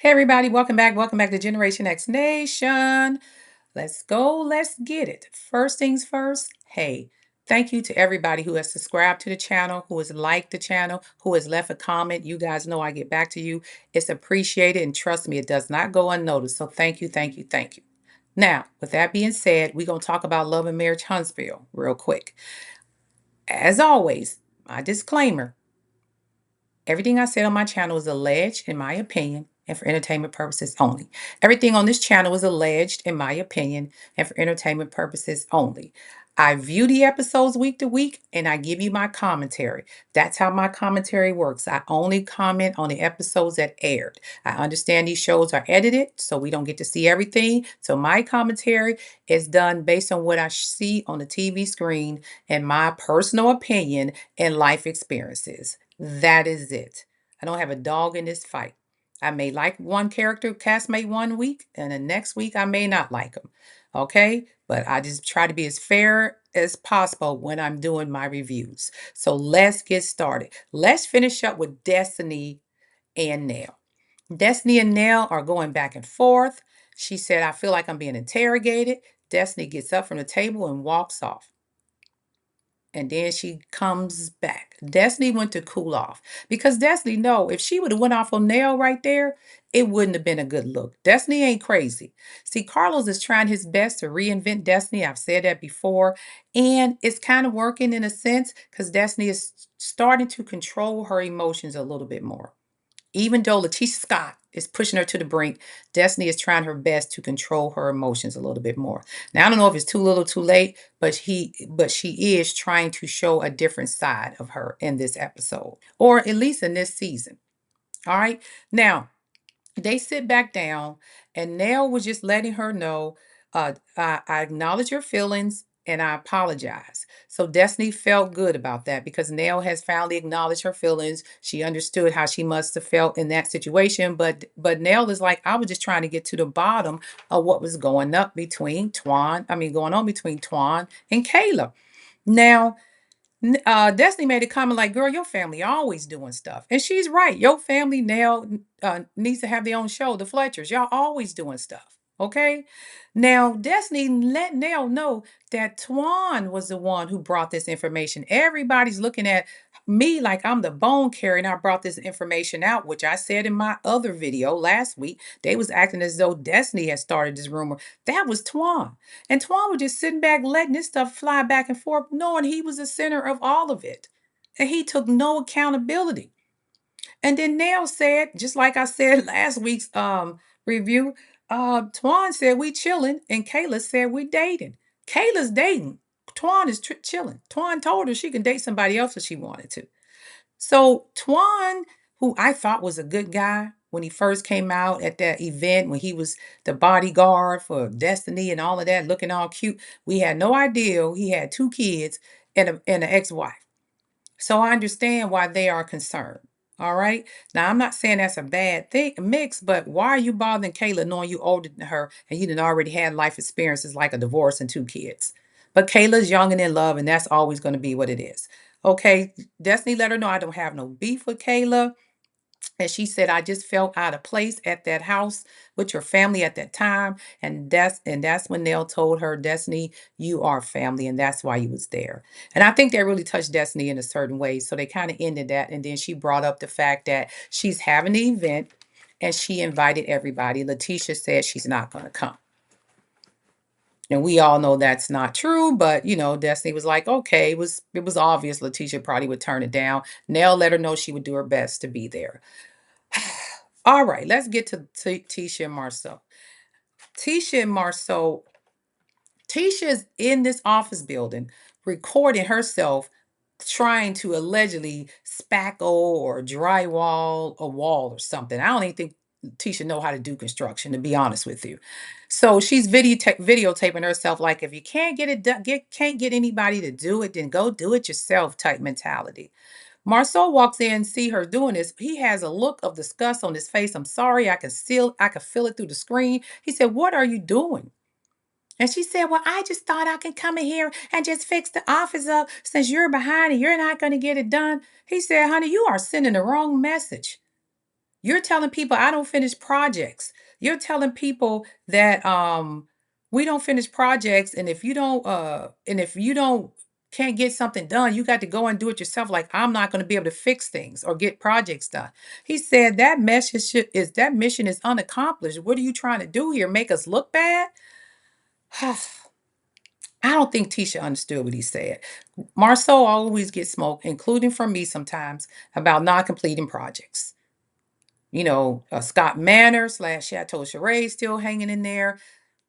Hey everybody, welcome back. Welcome back to Generation X Nation. Let's go. Let's get it. First things first. Hey, thank you to everybody who has subscribed to the channel, who has liked the channel, who has left a comment. You guys know I get back to you. It's appreciated, and trust me, it does not go unnoticed. So thank you, thank you, thank you. Now, with that being said, we're going to talk about Love and Marriage Huntsville real quick. As always, my disclaimer. Everything I said on my channel is alleged, in my opinion, and for entertainment purposes only. Everything on this channel is alleged, in my opinion, and for entertainment purposes only. I view the episodes week to week and I give you my commentary. That's how my commentary works. I only comment on the episodes that aired. I understand these shows are edited, so we don't get to see everything. So my commentary is done based on what I see on the TV screen and my personal opinion and life experiences. That is it. I don't have a dog in this fight. I may like one character castmate one week, and the next week I may not like them. Okay? But I just try to be as fair as possible when I'm doing my reviews. So let's get started. Let's finish up with Destiny and Nell. Destiny and Nell are going back and forth. She said, I feel like I'm being interrogated. Destiny gets up from the table and walks off. And then she comes back. Destiny went to cool off because Destiny know if she would have went off on Nail right there, it wouldn't have been a good look. Destiny ain't crazy. See, Carlos is trying his best to reinvent Destiny. I've said that before, and it's kind of working in a sense because Destiny is starting to control her emotions a little bit more. Even though Letitia Scott is pushing her to the brink, Destiny is trying her best to control her emotions a little bit more. Now I don't know if it's too little, too late, but she is trying to show a different side of her in this episode, or at least in this season. All right. Now they sit back down, and Nell was just letting her know, I acknowledge your feelings and I apologize. So Destiny felt good about that because Nell has finally acknowledged her feelings. She understood how she must have felt in that situation, but Nell is like, I was just trying to get to the bottom of what was going on between Twan and Kayla. Now, Destiny made a comment like, girl, your family always doing stuff. And she's right. Your family now needs to have their own show, the Fletchers. Y'all always doing stuff. Okay. Now, Destiny let Nell know that Twan was the one who brought this information. Everybody's looking at me like I'm the bone carrier and I brought this information out, which I said in my other video last week. They was acting as though Destiny had started this rumor. That was Twan. And Twan was just sitting back, letting this stuff fly back and forth, knowing he was the center of all of it. And he took no accountability. And then Nail said, just like I said last week's review, Twan said we chilling, and Kayla said we dating. Kayla's dating. Twan is chilling. Twan told her she can date somebody else if she wanted to. So Twan, who I thought was a good guy when he first came out at that event, when he was the bodyguard for Destiny and all of that, looking all cute, we had no idea he had two kids and an ex-wife. So I understand why they are concerned. All right. Now I'm not saying that's a bad thing mix, but why are you bothering Kayla knowing you older than her and you didn't already had life experiences like a divorce and two kids? But Kayla's young and in love, and that's always going to be what it is. Okay. Destiny let her know I don't have no beef with Kayla. And she said, I just felt out of place at that house with your family at that time. And that's when Nell told her, Destiny, you are family, and that's why you was there. And I think that really touched Destiny in a certain way. So they kind of ended that. And then she brought up the fact that she's having the event and she invited everybody. Letitia said she's not going to come. And we all know that's not true, but Destiny was like, okay, it was obvious Letitia probably would turn it down. Nell let her know she would do her best to be there. All right, let's get to Tisha and Marceau. Tisha and Marceau, Tisha's in this office building recording herself trying to allegedly spackle or drywall a wall or something. I don't even think Tisha know how to do construction, to be honest with you. So she's videotaping herself like, if you can't get it done, can't get anybody to do it, then go do it yourself type mentality. Marceau walks in, see her doing this. He has a look of disgust on his face. I'm sorry, I could feel it through the screen. He said, what are you doing? And she said, well, I just thought I could come in here and just fix the office up since you're behind and you're not going to get it done. He said, honey, you are sending the wrong message. You're telling people I don't finish projects. You're telling people that we don't finish projects, and if you don't can't get something done, you got to go and do it yourself. Like I'm not going to be able to fix things or get projects done. He said that mission is unaccomplished. What are you trying to do here? Make us look bad? I don't think Tisha understood what he said. Marceau always gets smoke, including from me sometimes, about not completing projects. Scott Manor slash Chateau Charade still hanging in there.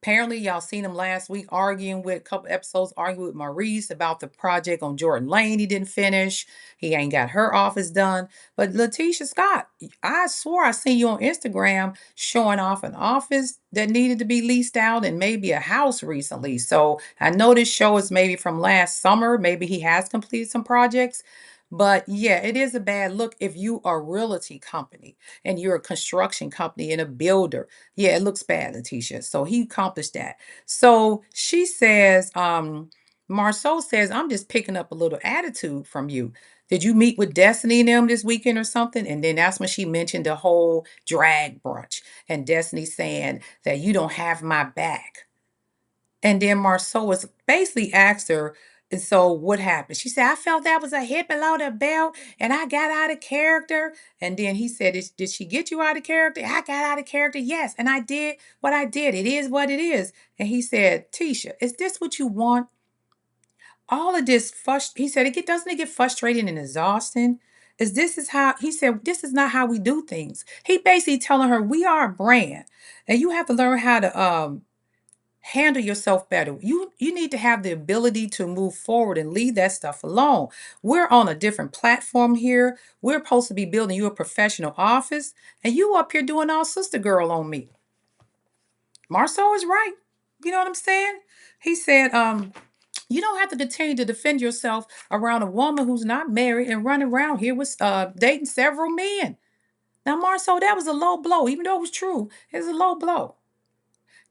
Apparently, y'all seen him last week arguing with a couple episodes, arguing with Maurice about the project on Jordan Lane he didn't finish. He ain't got her office done. But Letitia Scott, I swore I seen you on Instagram showing off an office that needed to be leased out and maybe a house recently. So I know this show is maybe from last summer. Maybe he has completed some projects. But yeah, it is a bad look if you are a realty company and you're a construction company and a builder. Yeah, it looks bad, Letitia. So he accomplished that. So she says, Marceau says, I'm just picking up a little attitude from you. Did you meet with Destiny and them this weekend or something? And then that's when she mentioned the whole drag brunch and Destiny saying that you don't have my back. And then Marceau was basically asked her, and so what happened? She said, I felt that was a hit below the belt and I got out of character. And then he said, did she get you out of character? I got out of character. Yes. And I did what I did. It is what it is. And he said, Tisha, is this what you want? All of this, he said, doesn't it get frustrating and exhausting? Is how, he said, this is not how we do things. He basically telling her, we are a brand and you have to learn how to, handle yourself better. You need to have the ability to move forward and leave that stuff alone. We're on a different platform here. We're supposed to be building you a professional office, and you up here doing all sister girl on me. Marceau is right. You know what I'm saying? He said, you don't have to continue to defend yourself around a woman who's not married and run around here with dating several men. Now, Marceau, that was a low blow, even though it was true. It was a low blow.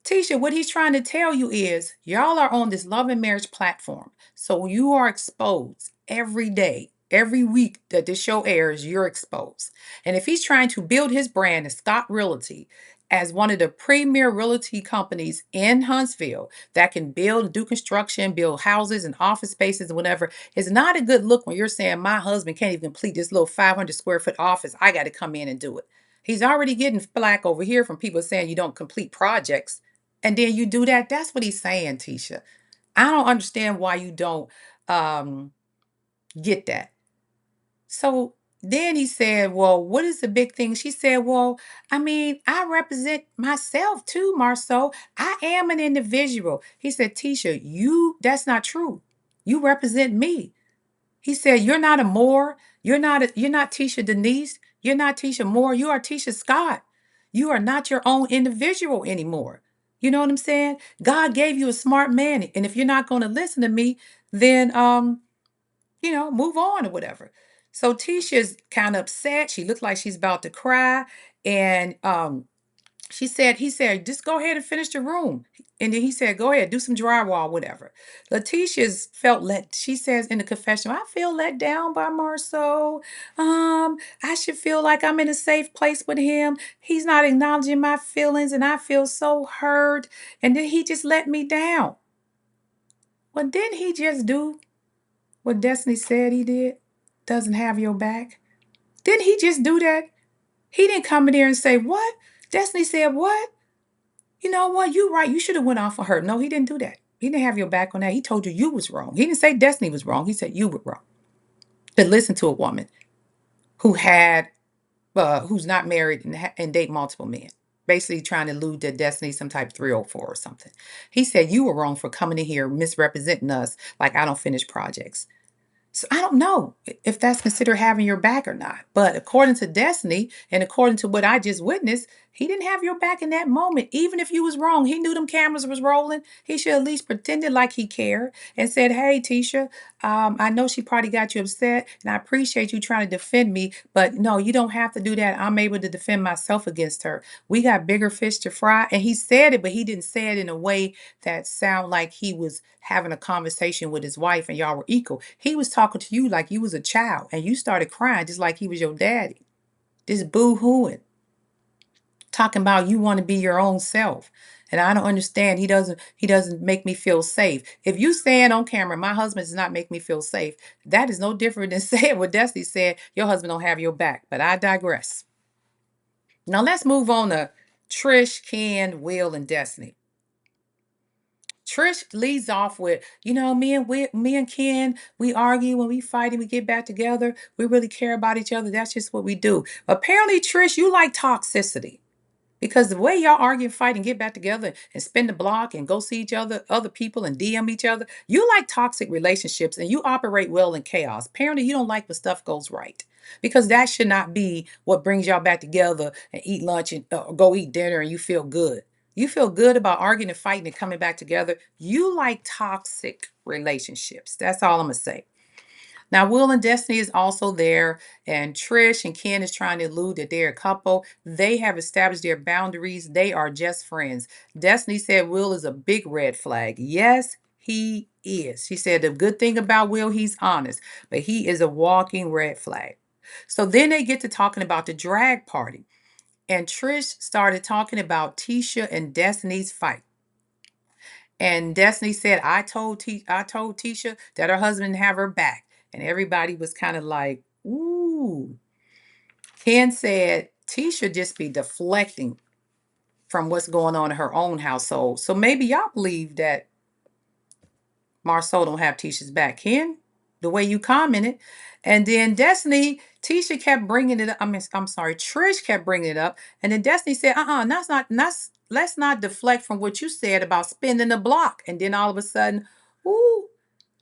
Tisha, what he's trying to tell you is y'all are on this love and marriage platform. So you are exposed every day, every week that this show airs, you're exposed. And if he's trying to build his brand as Scott Realty as one of the premier realty companies in Huntsville that can build and do construction, build houses and office spaces and whatever, it's not a good look when you're saying my husband can't even complete this little 500 square foot office. I got to come in and do it. He's already getting flack over here from people saying you don't complete projects and then you do that. That's what he's saying, Tisha. I don't understand why you don't um, get that. So then he said, well, what is the big thing? She said, well, I mean, I represent myself too, Marceau. I am an individual. He said, Tisha, that's not true. You represent me. He said, you're not a Moore. You're not Tisha Denise. You're not Tisha Moore. You are Tisha Scott. You are not your own individual anymore. You know what I'm saying? God gave you a smart man. And if you're not going to listen to me, then move on or whatever. So Tisha's kind of upset. She looked like she's about to cry. And he said, just go ahead and finish the room. And then he said, go ahead, do some drywall, whatever. Letitia's she says in the confessional, I feel let down by Marceau. I should feel like I'm in a safe place with him. He's not acknowledging my feelings and I feel so hurt. And then he just let me down. Well, didn't he just do what Destiny said he did? Doesn't have your back. Didn't he just do that? He didn't come in there and say, what? Destiny said, what? You know what? You're right. You should have went off on her. No, he didn't do that. He didn't have your back on that. He told you was wrong. He didn't say Destiny was wrong. He said you were wrong. To listen to a woman who who's not married and date multiple men, basically trying to allude to Destiny some type 304 or something. He said you were wrong for coming in here misrepresenting us like I don't finish projects. So I don't know if that's considered having your back or not. But according to Destiny and according to what I just witnessed, he didn't have your back in that moment. Even if you was wrong, he knew them cameras was rolling. He should at least pretended like he cared and said, hey, Tisha, I know she probably got you upset and I appreciate you trying to defend me. But no, you don't have to do that. I'm able to defend myself against her. We got bigger fish to fry. And he said it, but he didn't say it in a way that sound like he was having a conversation with his wife and y'all were equal. He was talking to you like you was a child and you started crying just like he was your daddy. Just boo-hooing. talking about you want to be your own self. And I don't understand. He doesn't make me feel safe. If you saying on camera, my husband does not make me feel safe, that is no different than saying what Destiny said, your husband don't have your back. But I digress. Now let's move on to Trish, Ken, Will, and Destiny. Trish leads off with, me and Ken, we argue when we fight and we get back together. We really care about each other. That's just what we do. Apparently, Trish, you like toxicity. Because the way y'all argue, fight, and get back together and spin the block and go see other people and DM each other, you like toxic relationships and you operate well in chaos. Apparently, you don't like when stuff goes right because that should not be what brings y'all back together and eat lunch and go eat dinner and you feel good. You feel good about arguing and fighting and coming back together. You like toxic relationships. That's all I'm going to say. Now, Will and Destiny is also there, and Trish and Ken is trying to allude that they're a couple. They have established their boundaries. They are just friends. Destiny said Will is a big red flag. Yes, he is. She said the good thing about Will, he's honest, but he is a walking red flag. So then they get to talking about the drag party, and Trish started talking about Tisha and Destiny's fight. And Destiny said, I told Tisha that her husband didn't have her back. And everybody was kind of like, ooh. Ken said Tisha just be deflecting from what's going on in her own household. So maybe y'all believe that Marceau don't have Tisha's back. Ken, the way you commented. And then Destiny, Tisha kept bringing it up. I'm sorry, Trish kept bringing it up. And then Destiny said, let's not deflect from what you said about spinning the block. And then all of a sudden, ooh,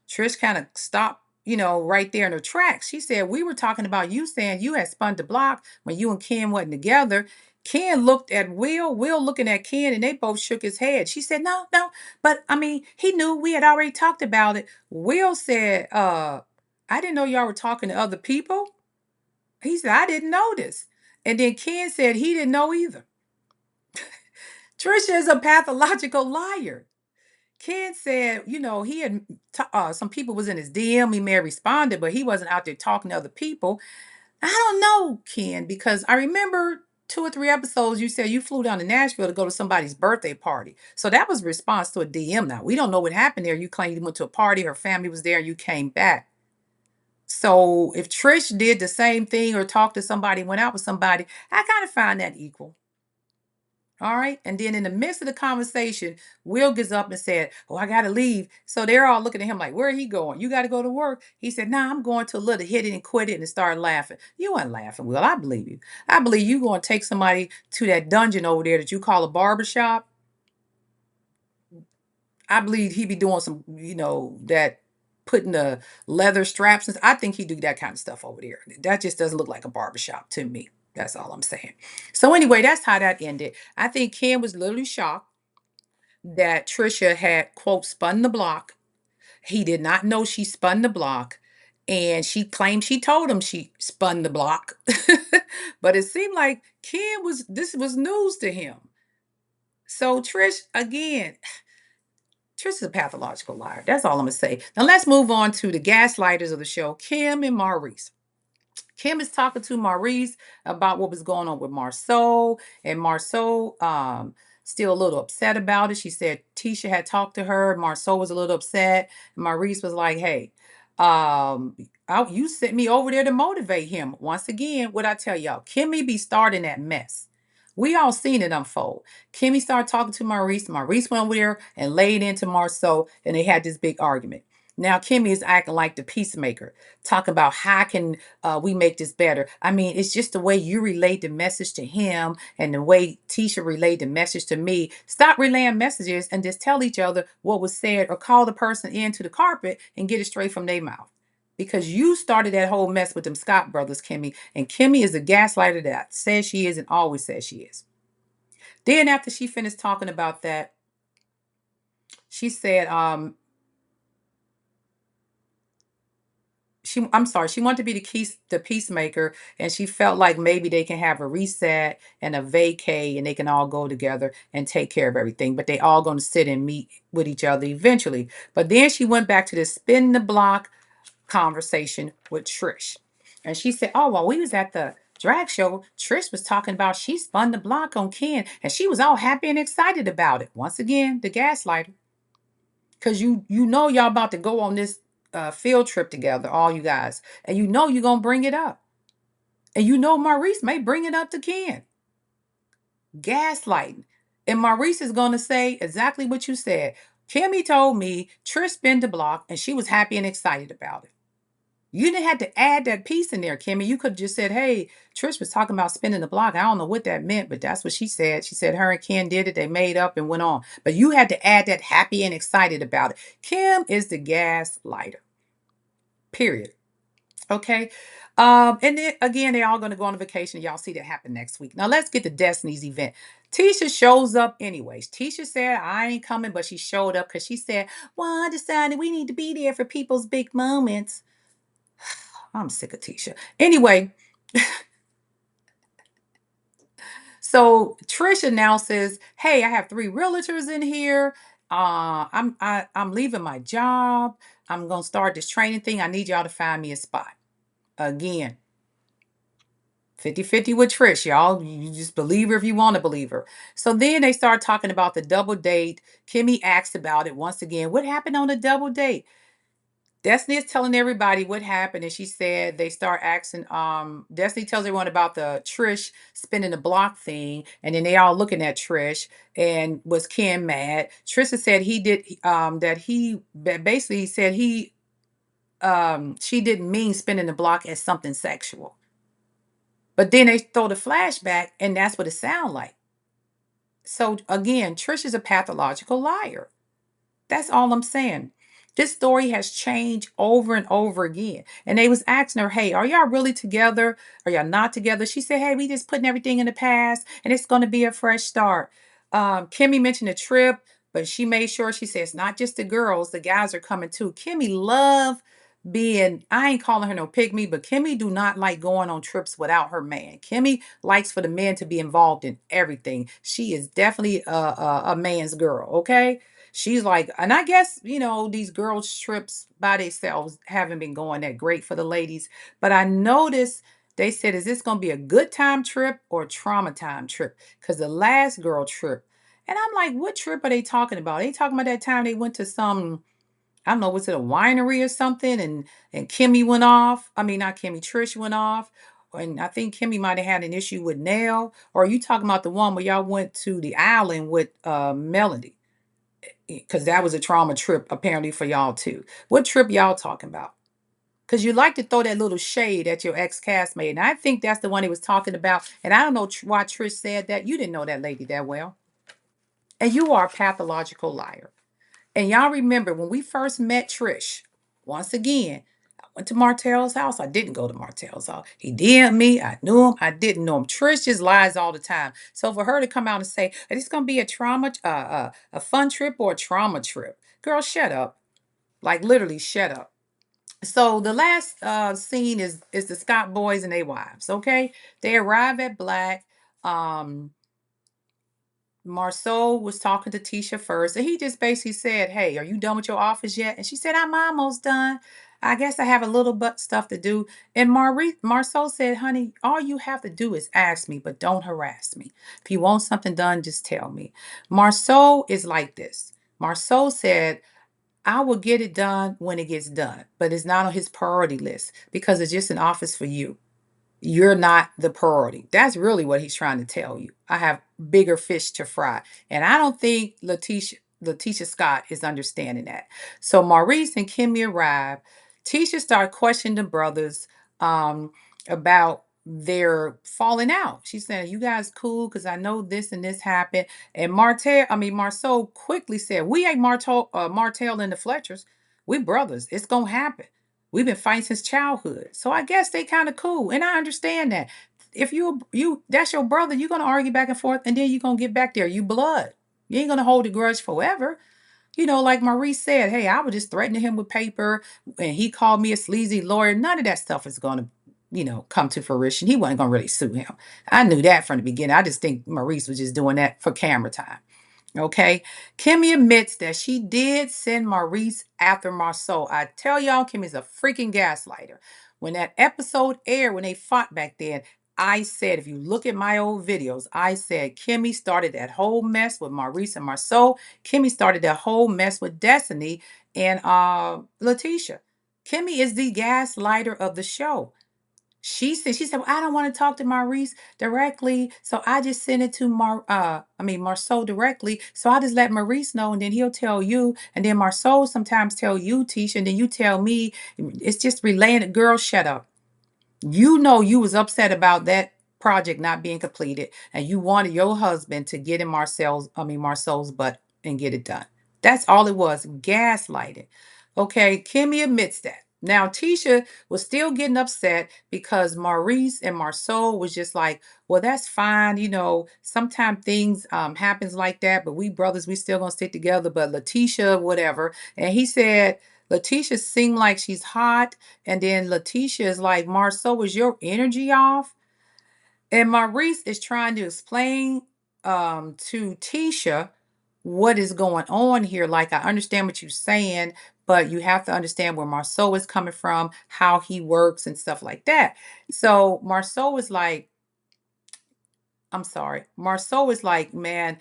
Trish kind of stopped, right there in her tracks. She said, we were talking about you saying you had spun the block when you and Ken wasn't together. Ken looked at Will looking at Ken, and they both shook his head. She said, no, no, but I mean, he knew we had already talked about it. Will said, I didn't know y'all were talking to other people. He said, I didn't know this. And then Ken said he didn't know either. Trisha is a pathological liar. Ken said, he had some people was in his DM. He may have responded, but he wasn't out there talking to other people. I don't know, Ken, because I remember 2 or 3 episodes you said you flew down to Nashville to go to somebody's birthday party. So that was a response to a DM. Now, we don't know what happened there. You claimed you went to a party, her family was there, and you came back. So if Trish did the same thing or talked to somebody, went out with somebody, I kind of find that equal. All right. And then in the midst of the conversation, Will gets up and said, oh, I got to leave. So they're all looking at him like, where are he going? You got to go to work. He said, nah, I'm going to a little hit it and quit it and start laughing. You weren't laughing, Will. I believe you. I believe you going to take somebody to that dungeon over there that you call a barbershop. I believe he be doing some, that putting the leather straps. I think he do that kind of stuff over there. That just doesn't look like a barbershop to me. That's all I'm saying. So anyway, that's how that ended. I think Ken was literally shocked that Trisha had, quote, spun the block. He did not know she spun the block. And she claimed she told him she spun the block. But it seemed like this was news to him. So Trish, again, Trish is a pathological liar. That's all I'm going to say. Now let's move on to the gaslighters of the show, Kim and Maurice. Kim is talking to Maurice about what was going on with Marceau, and Marceau still a little upset about it. She said Tisha had talked to her. Marceau was a little upset. Maurice was like, hey, you sent me over there to motivate him. Once again, what I tell y'all, Kimmy be starting that mess. We all seen it unfold. Kimmy started talking to Maurice. Maurice went over there and laid into Marceau, and they had this big argument. Now Kimmy is acting like the peacemaker, talking about how can we make this better. I mean, it's just the way you relate the message to him and the way Tisha relayed the message to me. Stop relaying messages and just tell each other what was said or call the person into the carpet and get it straight from their mouth. Because you started that whole mess with them Scott brothers, Kimmy. And Kimmy is a gaslighter that says she is and always says she is. Then after she finished talking about that, she said, she wanted to be the peacemaker, and she felt like maybe they can have a reset and a vacay and they can all go together and take care of everything, but they all going to sit and meet with each other eventually. But then she went back to the spin the block conversation with Trish, and she said, oh, well, we was at the drag show, Trish was talking about she spun the block on Ken and she was all happy and excited about it. Once again, the gaslighter. Because you know y'all about to go on this field trip together, all you guys. And you know you're going to bring it up. And you know Maurice may bring it up to Ken. Gaslighting. And Maurice is going to say exactly what you said. Kimmy told me Trish spun the block and she was happy and excited about it. You didn't have to add that piece in there, Kimmy. You could have just said, hey, Trish was talking about spinning the block. I don't know what that meant, but that's what she said. She said her and Ken did it. They made up and went on. But you had to add that happy and excited about it. Kim is the gaslighter. Period. Okay. And then again, they're all going to go on vacation. Y'all see that happen next week. Now let's get to Destiny's event. Tisha shows up anyways. Tisha said, I ain't coming, but she showed up because she said, well, I decided we need to be there for people's big moments. I'm sick of Tisha. Anyway, so Trish announces, "Hey, I have 3 realtors in here. I'm leaving my job. I'm gonna start this training thing. I need y'all to find me a spot." Again, 50-50 with Trish, y'all. You just believe her if you want to believe her. So then they start talking about the double date. Kimmy asks about it once again. What happened on the double date? Destiny is telling everybody what happened, and she said they start asking. Destiny tells everyone about the Trish spinning the block thing, and then they all looking at Trish. And was Ken mad? Trisha said he did. That he basically said he she didn't mean spinning the block as something sexual. But then they throw the flashback, and that's what it sounds like. So again, Trish is a pathological liar. That's all I'm saying. This story has changed over and over again. And they was asking her, hey, are y'all really together? Are y'all not together? She said, hey, we just putting everything in the past and it's going to be a fresh start. Kimmy mentioned a trip, but she made sure she says not just the girls, the guys are coming too. Kimmy love being, I ain't calling her no pygmy, but Kimmy do not like going on trips without her man. Kimmy likes for the men to be involved in everything. She is definitely a man's girl, okay? She's like, and I guess, these girls' trips by themselves haven't been going that great for the ladies. But I noticed they said, is this going to be a good time trip or a trauma time trip? Because the last girl trip, and I'm like, what trip are they talking about? They talking about that time they went to some, I don't know, was it a winery or something? And Kimmy went off. I mean, not Kimmy, Trish went off. And I think Kimmy might have had an issue with Nell. Or are you talking about the one where y'all went to the island with Melody? Because that was a trauma trip apparently for y'all too. What trip y'all talking about? Because you like to throw that little shade at your ex-castmate. And I think that's the one he was talking about. And I don't know why Trish said that. You didn't know that lady that well. And you are a pathological liar. And y'all remember when we first met Trish, once again, I went to Martell's house. I didn't go to Martell's house. He DM'd me. I knew him. I didn't know him. Trish just lies all the time. So for her to come out and say, it's going to be a fun trip or a trauma trip. Girl, shut up. Like literally shut up. So the last scene is the Scott boys and their wives, okay? They arrive at Black. Um, Marceau was talking to Tisha first, and he just basically said, hey, are you done with your office yet? And she said, I'm almost done. I guess I have a little but stuff to do. And Marceau said, honey, all you have to do is ask me, but don't harass me. If you want something done, just tell me. Marceau is like this. Marceau said, I will get it done when it gets done, but it's not on his priority list because it's just an office for you. You're not the priority. That's really what he's trying to tell you. I have bigger fish to fry. And I don't think Letitia Scott is understanding that. So Maurice and Kimmy arrive. Tisha started questioning the brothers about their falling out. She said, you guys cool? Because I know this and this happened. And Marceau quickly said, we ain't Martell and the Fletchers. We brothers. It's going to happen. We've been fighting since childhood. So I guess they kind of cool. And I understand that. If you that's your brother, you're gonna argue back and forth and then you're gonna get back there. You blood. You ain't gonna hold a grudge forever. Like Maurice said, hey, I was just threatening him with paper and he called me a sleazy lawyer. None of that stuff is gonna, come to fruition. He wasn't gonna really sue him. I knew that from the beginning. I just think Maurice was just doing that for camera time. Okay. Kimmy admits that she did send Maurice after Marceau. I tell y'all, Kimmy's a freaking gaslighter. When that episode aired, when they fought back then, I said, if you look at my old videos, I said Kimmy started that whole mess with Maurice and Marceau. Kimmy started that whole mess with Destiny and Letitia. Kimmy is the gaslighter of the show. She said, well, I don't want to talk to Maurice directly, so I just send it to Marceau directly. So I just let Maurice know, and then he'll tell you, and then Marceau sometimes tell you, Tisha, and then you tell me. It's just relaying. Girl, shut up. You know you was upset about that project not being completed, and you wanted your husband to get in Marcel's butt and get it done. That's all it was, gaslighting. Okay, Kimmy admits that. Now Tisha was still getting upset because Maurice and Marceau was just like, well, that's fine. Sometimes things happens like that, but we brothers, we still gonna stick together. But Letitia, whatever. And he said, Letitia seemed like she's hot, and then Letitia is like, Marceau, is your energy off? And Maurice is trying to explain to Tisha what is going on here. Like, I understand what you're saying, but you have to understand where Marceau is coming from, how he works, and stuff like that. So Marceau is like, I'm sorry. Marceau is like, man,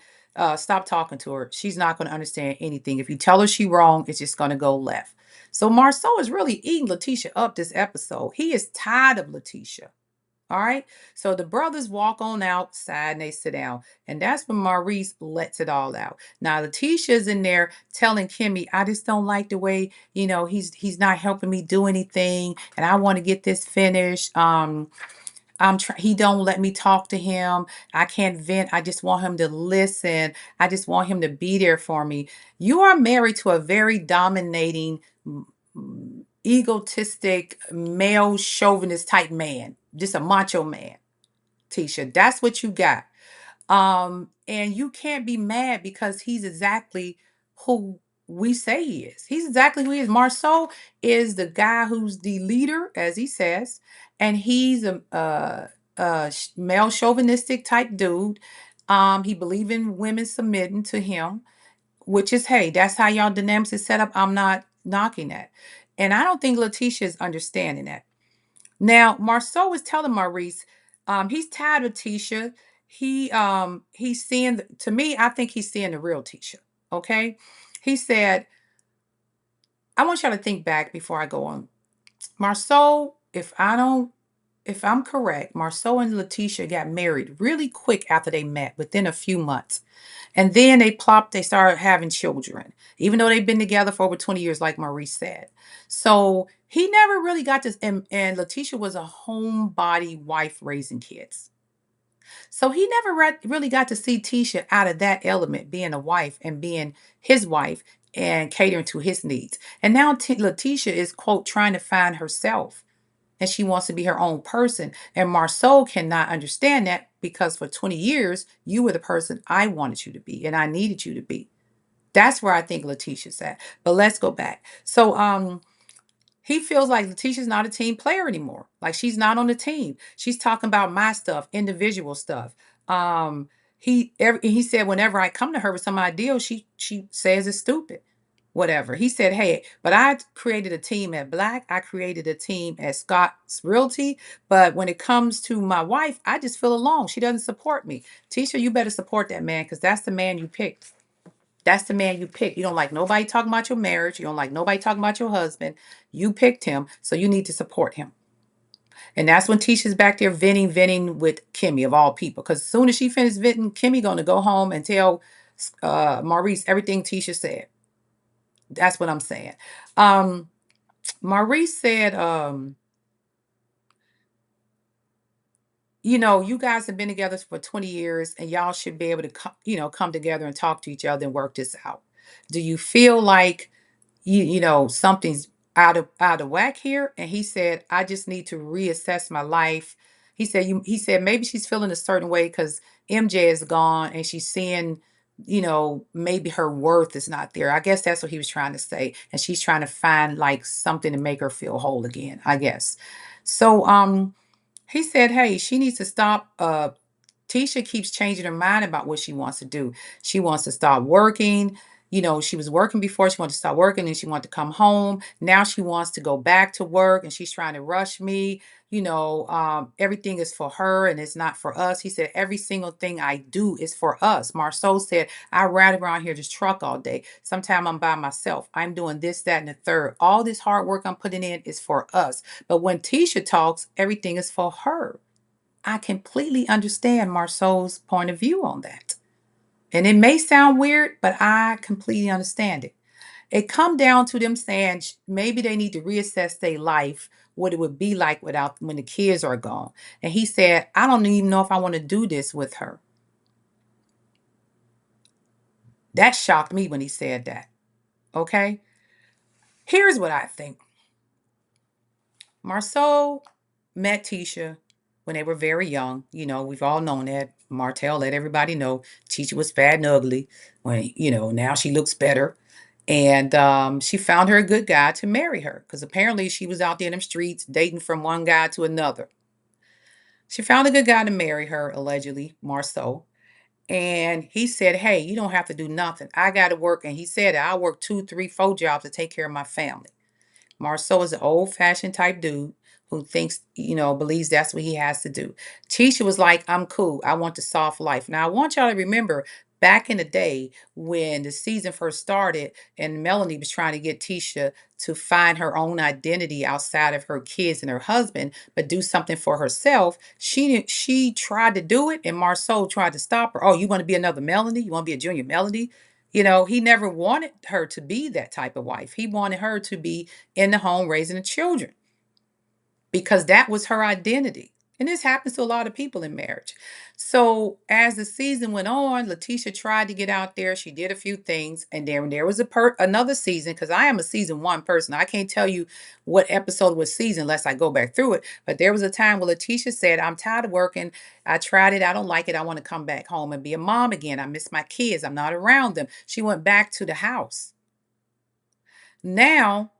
stop talking to her. She's not going to understand anything. If you tell her she's wrong, it's just going to go left. So Marceau is really eating Letitia up this episode. He is tired of Letitia. All right. So the brothers walk on outside and they sit down. And that's when Maurice lets it all out. Now Letitia's in there telling Kimmy, I just don't like the way, he's not helping me do anything. And I want to get this finished. He don't let me talk to him. I can't vent. I just want him to listen. I just want him to be there for me. You are married to a very dominating, egotistic, male chauvinist type man, just a macho man, Tisha. That's what you got. And you can't be mad because he's exactly who we say he is. He's exactly who he is. Marceau is the guy who's the leader, as he says, and he's a male chauvinistic type dude. He believes in women submitting to him, which is, hey, that's how y'all dynamics is set up. I'm not knocking that. And I don't think Letitia is understanding that. Now, Marceau is telling Maurice, he's tired of Tisha. He's seeing to me, I think he's seeing the real Tisha. Okay. He said, I want y'all to think back before I go on. Marceau, if I'm correct, Marceau and Letitia got married really quick after they met, within a few months. And then they started having children, even though they've been together for over 20 years, like Maurice said. So he never really got this. And Letitia was a homebody wife raising kids. So he never really got to see Tisha out of that element, being a wife and being his wife and catering to his needs. And now Letitia is, quote, trying to find herself, and she wants to be her own person. And Marceau cannot understand that because for 20 years, you were the person I wanted you to be and I needed you to be. That's where I think Letitia's at. But let's go back. So he feels like Letitia's not a team player anymore. Like, she's not on the team. She's talking about my stuff, individual stuff. He said whenever I come to her with some ideal, she says it's stupid. Whatever. He said, hey, but I created a team at Black. I created a team at Scott's Realty. But when it comes to my wife, I just feel alone. She doesn't support me. Tisha, you better support that man because that's the man you picked. That's the man you picked. You don't like nobody talking about your marriage. You don't like nobody talking about your husband. You picked him, so you need to support him. And that's when Tisha's back there venting with Kimmy, of all people. Because as soon as she finishes venting, Kimmy going to go home and tell Maurice everything Tisha said. That's what I'm saying. Um, Maurice said, you guys have been together for 20 years and y'all should be able to, come together and talk to each other and work this out. Do you feel like something's out of whack here? And he said, I just need to reassess my life. He said maybe she's feeling a certain way because MJ is gone and she's seeing, maybe her worth is not there. I guess that's what he was trying to say. And she's trying to find like something to make her feel whole again, I guess. So he said, hey, she needs to stop. Tisha keeps changing her mind about what she wants to do. She wants to stop working. She was working before. She wanted to stop working and she wanted to come home. Now she wants to go back to work and she's trying to rush me. Everything is for her and it's not for us. He said, every single thing I do is for us. Marceau said, I ride around here this truck all day. Sometimes I'm by myself. I'm doing this, that, and the third. All this hard work I'm putting in is for us. But when Tisha talks, everything is for her. I completely understand Marceau's point of view on that. And it may sound weird, but I completely understand it. It come down to them saying maybe they need to reassess their life, what it would be like without when the kids are gone. And he said, I don't even know if I want to do this with her. That shocked me when he said that. Okay. Here's what I think. Marceau met Tisha when they were very young. We've all known that. Martell let everybody know Tisha was fat and ugly. Now she looks better. And she found her a good guy to marry her because apparently she was out there in them streets dating from one guy to another. She found a good guy to marry her, allegedly, Marceau. And he said, hey, you don't have to do nothing. I got to work. And he said, I work 2, 3, 4 jobs to take care of my family. Marceau is an old fashioned type dude who thinks, believes that's what he has to do. Tisha was like, I'm cool. I want the soft life. Now, I want y'all to remember back in the day when the season first started and Melanie was trying to get Tisha to find her own identity outside of her kids and her husband, but do something for herself. She tried to do it and Marceau tried to stop her. Oh, you want to be another Melanie? You want to be a junior Melanie? He never wanted her to be that type of wife. He wanted her to be in the home raising the children because that was her identity. And this happens to a lot of people in marriage. So as the season went on, Letitia tried to get out there. She did a few things, and then there was another season because I am a season 1 person. I can't tell you what episode was season unless I go back through it. But there was a time where Letitia said, "I'm tired of working. I tried it. I don't like it. I want to come back home and be a mom again. I miss my kids. I'm not around them." She went back to the house. Now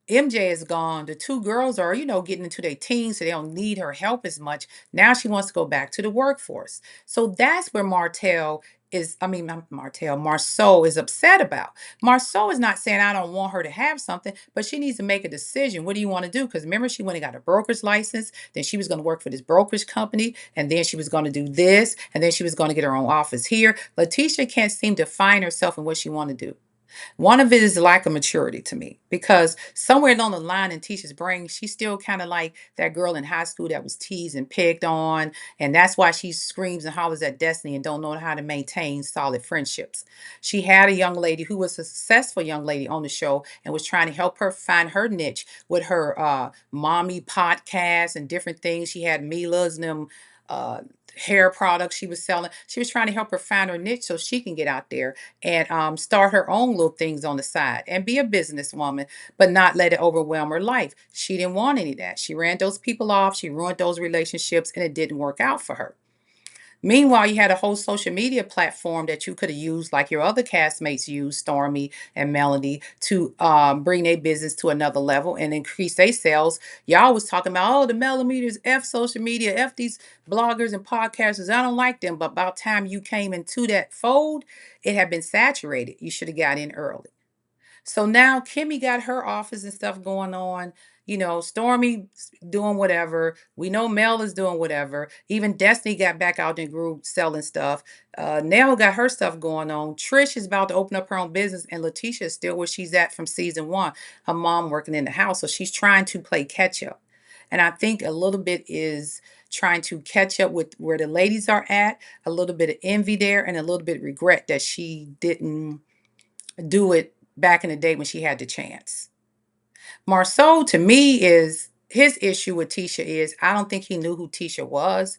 MJ is gone. The 2 girls are, getting into their teens, so they don't need her help as much. Now she wants to go back to the workforce. So that's where Marceau is upset about. Marceau is not saying I don't want her to have something, but she needs to make a decision. What do you want to do? Because remember, she went and got a broker's license. Then she was going to work for this brokerage company. And then she was going to do this. And then she was going to get her own office here. Letitia can't seem to find herself in what she want to do. One of it is the lack of maturity to me because somewhere along the line in Tisha's brain, she's still kind of like that girl in high school that was teased and picked on. And that's why she screams and hollers at Destiny and don't know how to maintain solid friendships. She had a young lady who was a successful young lady on the show and was trying to help her find her niche with her mommy podcast and different things. She had Mila's and them hair products she was selling. She was trying to help her find her niche so she can get out there and start her own little things on the side and be a businesswoman, but not let it overwhelm her life. She didn't want any of that. She ran those people off. She ruined those relationships and it didn't work out for her. Meanwhile, you had a whole social media platform that you could have used, like your other castmates used, Stormy and Melanie, to bring their business to another level and increase their sales. Y'all was talking about, oh, the millimeters, F social media, F these bloggers and podcasters. I don't like them. But about time you came into that fold, it had been saturated. You should have got in early. So now Kimmy got her office and stuff going on. Stormy doing whatever. We know Mel is doing whatever. Even Destiny got back out in the group selling stuff. Nell got her stuff going on. Trish is about to open up her own business, and Letitia is still where she's at from season 1. Her mom working in the house, so she's trying to play catch up. And I think a little bit is trying to catch up with where the ladies are at. A little bit of envy there, and a little bit of regret that she didn't do it back in the day when she had the chance. Marceau, to me, is his issue with Tisha is I don't think he knew who Tisha was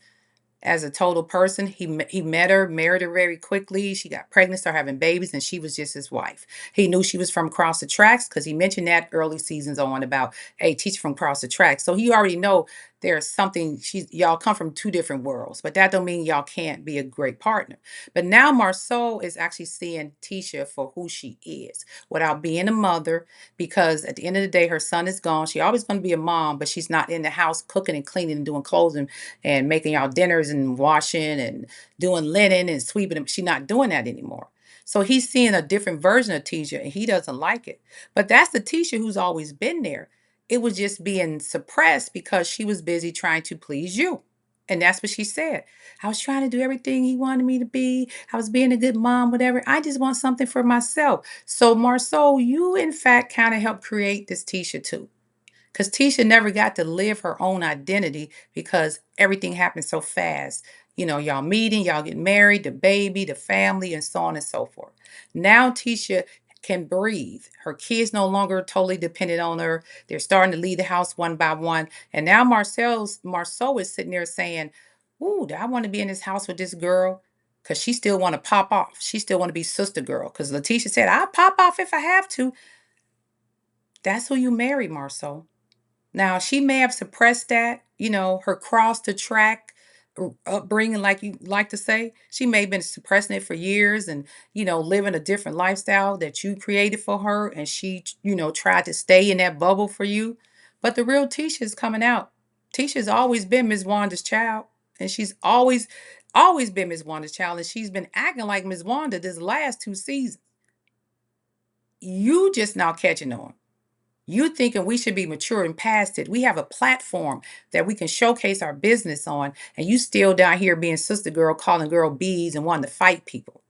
as a total person. He met her, married her very quickly. She got pregnant, started having babies, and she was just his wife. He knew she was from across the tracks because he mentioned that early seasons on about, hey, Tisha from across the tracks. So he already know there's something. Y'all come from 2 different worlds, but that don't mean y'all can't be a great partner. But now Marceau is actually seeing Tisha for who she is without being a mother, because at the end of the day, her son is gone. She always going to be a mom, but she's not in the house cooking and cleaning and doing clothes and making y'all dinners and washing and doing linen and sweeping them. She's not doing that anymore. So he's seeing a different version of Tisha and he doesn't like it. But that's the Tisha who's always been there. It was just being suppressed because she was busy trying to please you. And that's what she said. I was trying to do everything he wanted me to be. I was being a good mom, whatever. I just want something for myself. So, Marceau, you in fact kind of helped create this Tisha too. Because Tisha never got to live her own identity because everything happened so fast. You know, y'all meeting, y'all get married, the baby, the family, and so on and so forth. Now Tisha can breathe. Her kids no longer totally dependent on her. They're starting to leave the house one by one. And now Marceau is sitting there saying, "Ooh, do I want to be in this house with this girl?" Because she still want to pop off. She still want to be sister girl. Because Letitia said, "I'll pop off if I have to." That's who you marry, Marceau. Now, she may have suppressed that, her cross to track upbringing, like you like to say. She may have been suppressing it for years and, living a different lifestyle that you created for her. And she, tried to stay in that bubble for you. But the real Tisha is coming out. Tisha's always been Miss Wanda's child. And she's always been Miss Wanda's child. And she's been acting like Miss Wanda this last 2 seasons. You just now catching on. You thinking we should be mature and past it. We have a platform that we can showcase our business on, and you still down here being sister girl, calling girl bees and wanting to fight people.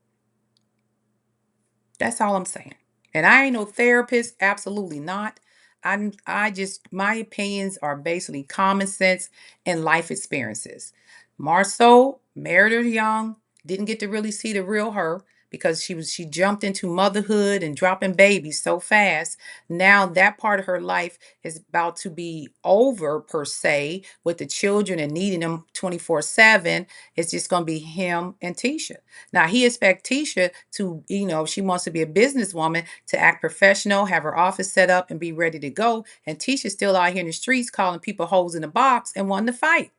That's all I'm saying. And I ain't no therapist, absolutely not. I just my opinions are basically common sense and life experiences. Marceau married her young, didn't get to really see the real her because she jumped into motherhood and dropping babies so fast. Now that part of her life is about to be over per se with the children and needing them 24/7. It's just going to be him and Tisha. Now he expects Tisha to, if she wants to be a businesswoman, to act professional, have her office set up and be ready to go. And Tisha's still out here in the streets calling people hoes in the box and wanting to fight.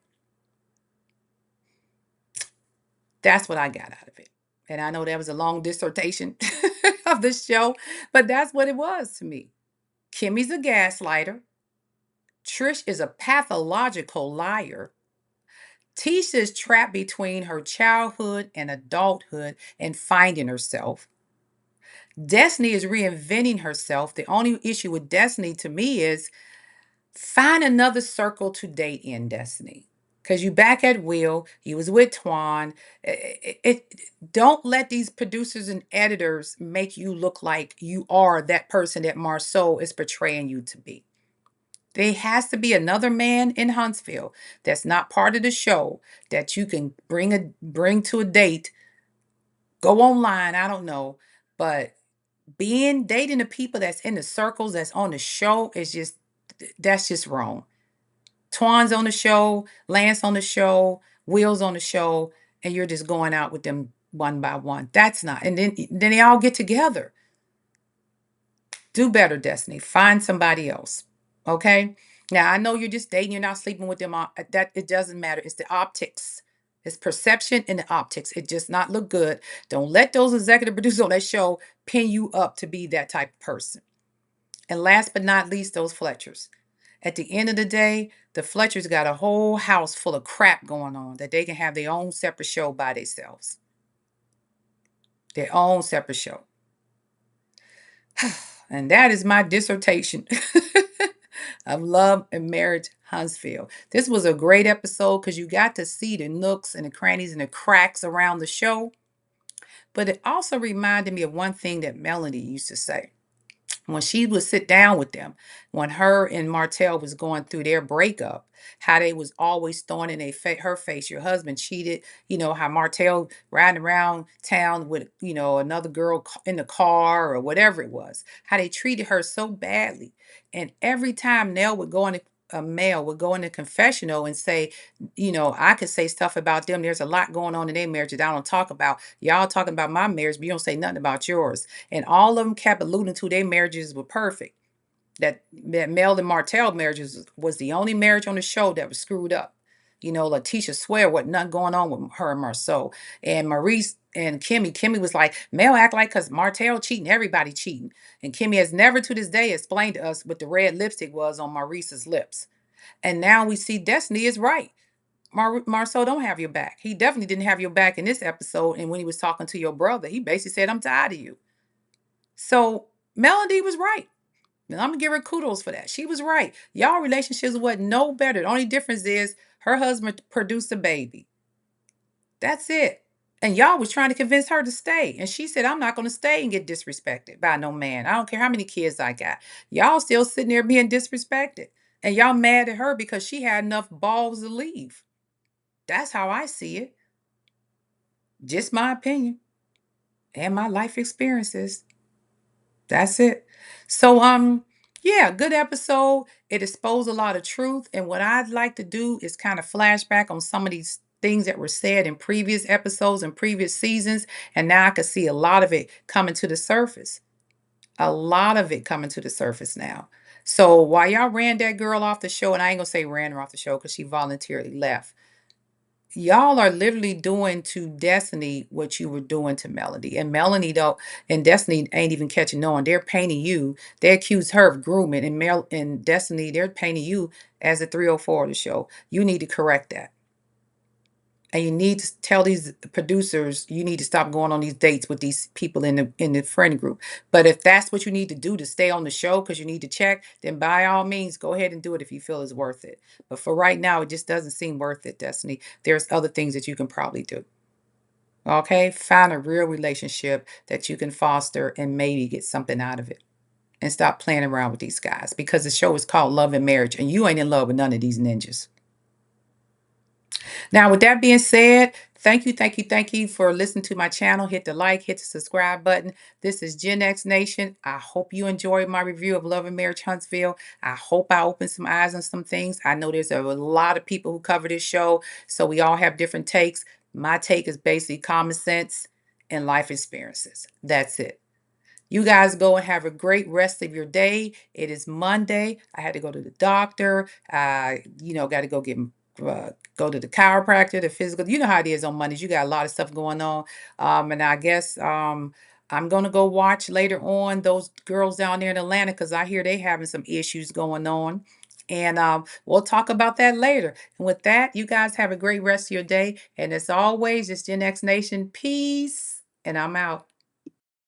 That's what I got out of it. And I know that was a long dissertation of the show, but that's what it was to me. Kimmy's a gaslighter. Trish is a pathological liar. Tisha is trapped between her childhood and adulthood and finding herself. Destiny is reinventing herself. The only issue with Destiny to me is find another circle to date in, Destiny. Because you back at Will, you was with Twan. Don't let these producers and editors make you look like you are that person that Marceau is portraying you to be. There has to be another man in Huntsville that's not part of the show that you can bring to a date. Go online, I don't know, but being dating the people that's in the circles that's on the show is just that's just wrong. Twan's on the show, Lance on the show, Will's on the show, and you're just going out with them one by one. That's not. And then they all get together. Do better, Destiny. Find somebody else. Okay? Now, I know you're just dating, you're not sleeping with them. That it doesn't matter. It's the optics. It's perception and the optics. It just not look good. Don't let those executive producers on that show pin you up to be that type of person. And last but not least, those Fletchers. At the end of the day, the Fletchers got a whole house full of crap going on that they can have their own separate show by themselves. Their own separate show. And that is my dissertation of Love and Marriage Huntsville. This was a great episode because you got to see the nooks and the crannies and the cracks around the show. But it also reminded me of one thing that Melanie used to say when she would sit down with them, when her and Martell was going through their breakup, how they was always throwing in her face, your husband cheated, how Martell riding around town with, another girl in the car or whatever it was, how they treated her so badly. And every time Mel would go in the confessional and say, I could say stuff about them. There's a lot going on in their marriage that I don't talk about. Y'all talking about my marriage, but you don't say nothing about yours. And all of them kept alluding to their marriages were perfect. That Mel and Martell marriages was the only marriage on the show that was screwed up. Letitia swear what nothing going on with her and Marceau. And Maurice and Kimmy was like, Mel act like because Martell cheating, everybody cheating. And Kimmy has never to this day explained to us what the red lipstick was on Maurice's lips. And now we see Destiny is right. Marceau don't have your back. He definitely didn't have your back in this episode. And when he was talking to your brother, he basically said, I'm tired of you. So Melody was right. And I'm gonna give her kudos for that. She was right. Y'all relationships wasn't no better. The only difference is her husband produced a baby. That's it. And y'all was trying to convince her to stay. And she said, I'm not going to stay and get disrespected by no man. I don't care how many kids I got. Y'all still sitting there being disrespected. And y'all mad at her because she had enough balls to leave. That's how I see it. Just my opinion and my life experiences. That's it. So yeah, good episode. It exposed a lot of truth. And what I'd like to do is kind of flashback on some of these things that were said in previous episodes and previous seasons. And now I can see a lot of it coming to the surface. A lot of it coming to the surface now. So while y'all ran that girl off the show, and I ain't gonna say ran her off the show because she voluntarily left, y'all are literally doing to Destiny what you were doing to Melody. And Melanie though, and Destiny ain't even catching on. They're painting you. They accuse her of grooming, and Mel and Destiny, they're painting you as a 304 of the show. You need to correct that. And you need to tell these producers you need to stop going on these dates with these people in the friend group. But if that's what you need to do to stay on the show because you need to check, then by all means go ahead and do it if you feel it's worth it. But for right now, it just doesn't seem worth it, Destiny. There's other things that you can probably do. Okay? Find a real relationship that you can foster and maybe get something out of it. And stop playing around with these guys because the show is called Love and Marriage, and you ain't in love with none of these ninjas. Now, with that being said, thank you for listening to my channel. Hit the like, hit the subscribe button. This is Gen X Nation. I hope you enjoyed my review of Love and Marriage Huntsville. I hope I opened some eyes on some things. I know there's a lot of people who cover this show, so we all have different takes. My take is basically common sense and life experiences. That's it. You guys go and have a great rest of your day. It is Monday. I had to go to the doctor. Got to go get go to the chiropractor, the physical. You know how it is on Mondays. You got a lot of stuff going on. And I guess I'm gonna go watch later on those girls down there in Atlanta because I hear they having some issues going on. And we'll talk about that later. And with that, you guys have a great rest of your day. And as always, it's Gen X Nation. Peace. And I'm out.